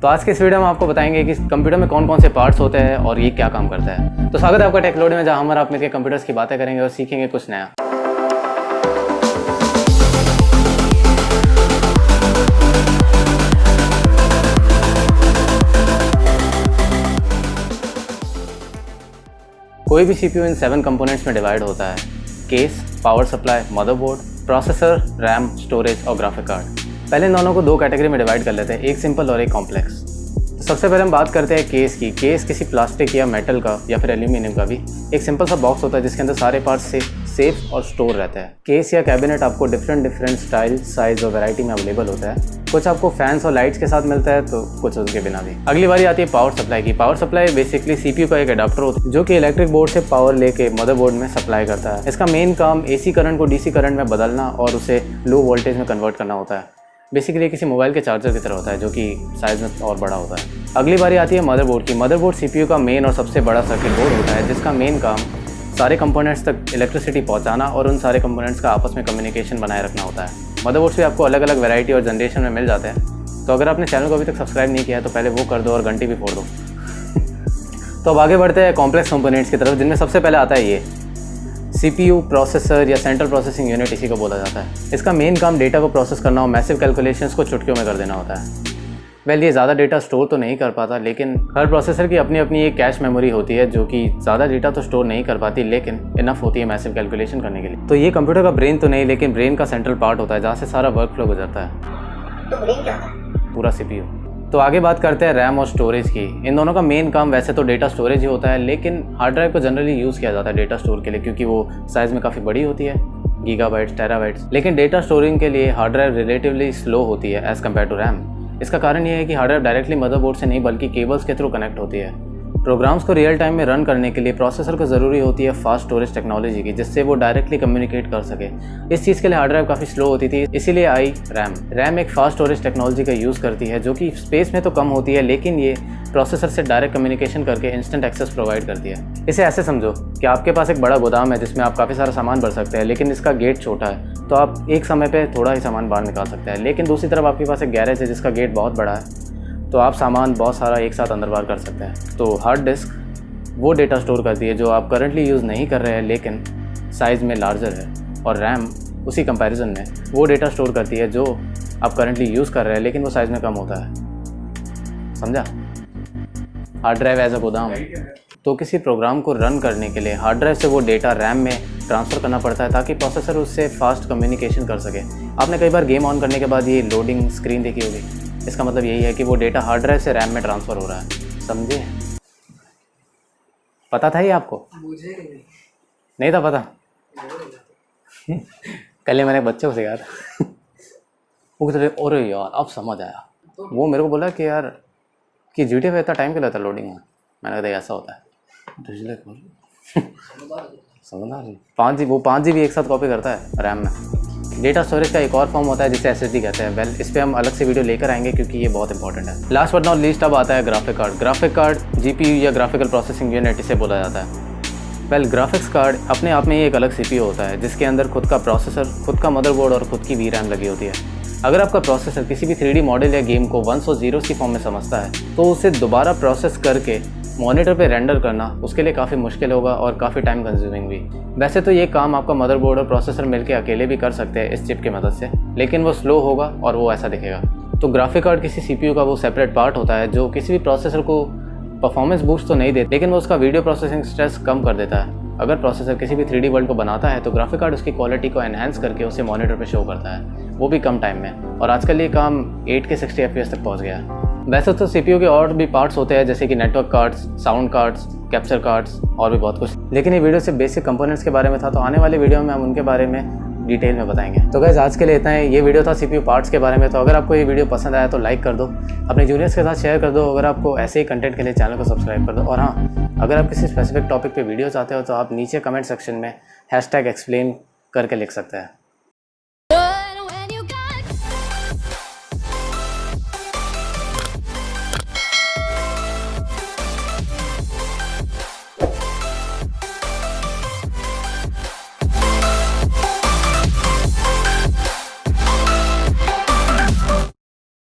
तो आज के इस वीडियो में आपको बताएंगे कि कंप्यूटर में कौन कौन से पार्ट्स होते हैं और ये क्या काम करता है। तो स्वागत है आपका टेक्नोलॉजी में, जहां हम और आप मिलकर कंप्यूटर्स की बातें करेंगे और सीखेंगे कुछ नया। कोई भी सीपीयू इन 7 कंपोनेंट्स में डिवाइड होता है: case, power supply, motherboard, processor, RAM, storage और ग्राफिक कार्ड। पहले इन दोनों को 2 कैटेगरी में डिवाइड कर लेते हैं, एक सिंपल और एक कॉम्प्लेक्स। तो सबसे पहले हम बात करते हैं केस की। केस किसी प्लास्टिक या मेटल का या फिर एल्यूमिनियम का भी एक सिंपल सा बॉक्स होता है जिसके अंदर सारे पार्ट्स से सेफ और स्टोर रहता है। केस या कैबिनेट आपको डिफरेंट स्टाइल, साइज और वैरायटी में अवेलेबल होता है। कुछ आपको फैंस और लाइट्स के साथ मिलता है तो कुछ उसके बिना भी। अगली बारी आती है पावर सप्लाई की। पावर सप्लाई बेसिकली सीपीयू का एक अडाप्टर होता है जो कि इलेक्ट्रिक बोर्ड से पावर लेके मदरबोर्ड में सप्लाई करता है। इसका मेन काम एसी करंट को डीसी करंट में बदलना और उसे लो वोल्टेज में कन्वर्ट करना होता है। बेसिकली किसी मोबाइल के चार्जर की तरह होता है जो कि साइज़ में और बड़ा होता है। अगली बारी आती है मदरबोर्ड की। मदरबोर्ड सीपीयू का मेन और सबसे बड़ा सर्किट बोर्ड होता है जिसका मेन काम सारे कंपोनेंट्स तक इलेक्ट्रिसिटी पहुंचाना और उन सारे कंपोनेंट्स का आपस में कम्युनिकेशन बनाए रखना होता है। मदरबोर्ड्स भी आपको अलग अलग वैरायटी और जनरेशन में मिल जाते हैं। तो अगर आपने चैनल को अभी तक सब्सक्राइब नहीं किया है तो पहले वो कर दो और घंटी भी फोड़ दो। तो अब आगे बढ़ते हैं कॉम्प्लेक्स कंपोनेंट्स की तरफ, जिनमें सबसे पहले आता है ये सीपीयू, प्रोसेसर या सेंट्रल प्रोसेसिंग यूनिट इसी को बोला जाता है। इसका मेन काम डेटा को प्रोसेस करना और मैसिव कैलकुलेशंस को चुटकियों में कर देना होता है। ये ज़्यादा डेटा स्टोर तो नहीं कर पाता, लेकिन हर प्रोसेसर की अपनी अपनी एक कैश मेमोरी होती है जो कि ज़्यादा डेटा तो स्टोर नहीं कर पाती लेकिन इनफ होती है मैसिव कैलकुलेशन करने के लिए। तो ये कंप्यूटर का ब्रेन तो नहीं, लेकिन ब्रेन का सेंट्रल पार्ट होता है जहाँ से सारा वर्क फ्लो गुजरता है। तो ब्रेन क्या होता है? पूरा सीपीयू। तो आगे बात करते हैं रैम और स्टोरेज की। इन दोनों का मेन काम वैसे तो डेटा स्टोरेज ही होता है, लेकिन हार्ड ड्राइव को जनरली यूज़ किया जाता है डेटा स्टोर के लिए क्योंकि वो साइज़ में काफ़ी बड़ी होती है, गीगाबाइट्स, टेराबाइट्स। लेकिन डेटा स्टोरिंग के लिए हार्ड ड्राइव रिलेटिवली स्लो होती है एज़ कम्पेयर टू रैम। इसका कारण ये है कि हार्ड ड्राइव डायरेक्टली मदरबोर्ड से नहीं बल्कि केबल्स के थ्रू कनेक्ट होती है। प्रोग्राम्स को रियल टाइम में रन करने के लिए प्रोसेसर को ज़रूरी होती है फास्ट स्टोरेज टेक्नोलॉजी की, जिससे वो डायरेक्टली कम्युनिकेट कर सके। इस चीज़ के लिए हार्ड ड्राइव काफ़ी स्लो होती थी, इसीलिए आई रैम। रैम एक फास्ट स्टोरेज टेक्नोलॉजी का यूज़ करती है जो कि स्पेस में तो कम होती है, लेकिन ये प्रोसेसर से डायरेक्ट कम्युनिकेशन करके इंस्टेंट एक्सेस प्रोवाइड करती है। इसे ऐसे समझो कि आपके पास एक बड़ा गोदाम है जिसमें आप काफ़ी सारा सामान भर सकते हैं, लेकिन इसका गेट छोटा है तो आप एक समय पर थोड़ा ही सामान बाहर निकाल सकते हैं। लेकिन दूसरी तरफ आपके पास एक गैरेज है जिसका गेट बहुत बड़ा है तो आप सामान बहुत सारा एक साथ अंदर बाहर कर सकते हैं। तो हार्ड डिस्क वो डेटा स्टोर करती है जो आप करंटली यूज़ नहीं कर रहे हैं लेकिन साइज़ में लार्जर है, और रैम उसी कंपैरिजन में वो डेटा स्टोर करती है जो आप करंटली यूज़ कर रहे हैं लेकिन वो साइज़ में कम होता है। समझा? हार्ड ड्राइव एज अ गोदाम। तो किसी प्रोग्राम को रन करने के लिए हार्ड ड्राइव से वो डेटा रैम में ट्रांसफ़र करना पड़ता है ताकि प्रोसेसर उससे फास्ट कम्युनिकेशन कर सके। आपने कई बार गेम ऑन करने के बाद ये लोडिंग स्क्रीन देखी होगी, इसका मतलब यही है कि वो डेटा हार्ड ड्राइव से रैम में ट्रांसफ़र हो रहा है। समझे? पता था ये आपको? मुझे नहीं था पता? कल ही मैंने एक बच्चे को सिखाया था। वो कहते थे अरे यार अब समझ आया। वो मेरे को बोला कि यार कि GTA पे इतना टाइम क्यों लगता है लोडिंग में। मैंने कहा ऐसा होता है। समझदार। 5 GB एक साथ कॉपी करता है रैम में। डेटा स्टोरेज का एक और फॉर्म होता है जिसे SSD कहते हैं। इस पर हम अलग से वीडियो लेकर आएंगे क्योंकि ये बहुत इंपॉर्टेंट है। लास्ट बट नॉट लीस्ट अब आता है graphic card. Graphic card GPU या ग्राफिकल प्रोसेसिंग यूनिट इसे बोला जाता है। ग्राफिक्स कार्ड अपने आप में ही एक अलग CPU होता है जिसके अंदर खुद का प्रोसेसर, खुद का मदरबोर्ड और खुद की VRAM लगी होती है। अगर आपका प्रोसेसर किसी भी 3D मॉडल या गेम को 1s और 0s की फॉर्म में समझता है तो उसे दोबारा प्रोसेस करके मॉनिटर पे रेंडर करना उसके लिए काफ़ी मुश्किल होगा और काफ़ी टाइम कंज्यूमिंग भी। वैसे तो ये काम आपका मदरबोर्ड और प्रोसेसर मिलकर अकेले भी कर सकते हैं इस चिप की मदद से, लेकिन वो स्लो होगा और वो ऐसा दिखेगा। तो ग्राफिक कार्ड किसी CPU का वो सेपरेट पार्ट होता है जो किसी भी प्रोसेसर को परफॉर्मेंस बूस्ट तो नहीं देता, लेकिन वो उसका वीडियो प्रोसेसिंग स्ट्रेस कम कर देता है। अगर प्रोसेसर किसी भी 3D वर्ल्ड को बनाता है तो ग्राफिक कार्ड उसकी क्वालिटी को एनहांस करके उसे मॉनिटर पे शो करता है, वो भी कम टाइम में। और आजकल ये काम 8K 60 FPS तक पहुंच गया है। वैसे तो CPU के और भी पार्ट्स होते हैं जैसे कि network cards, sound cards, capture cards और भी बहुत कुछ, लेकिन ये वीडियो सिर्फ बेसिक कंपोनेंट्स के बारे में था। तो आने वाले वीडियो में हम उनके बारे में डिटेल में बताएंगे। तो गाइस आज के लिए इतना है। ये वीडियो था CPU पार्ट्स के बारे में। तो अगर आपको ये वीडियो पसंद आया तो लाइक कर दो, अपने जूनियर्स के साथ शेयर कर दो। अगर आपको ऐसे ही कंटेंट के लिए चैनल को सब्सक्राइब कर दो। और हाँ, अगर आप किसी स्पेसिफिक टॉपिक पे वीडियो चाहते हो तो आप नीचे कमेंट सेक्शन में #explain करके लिख सकते हैं।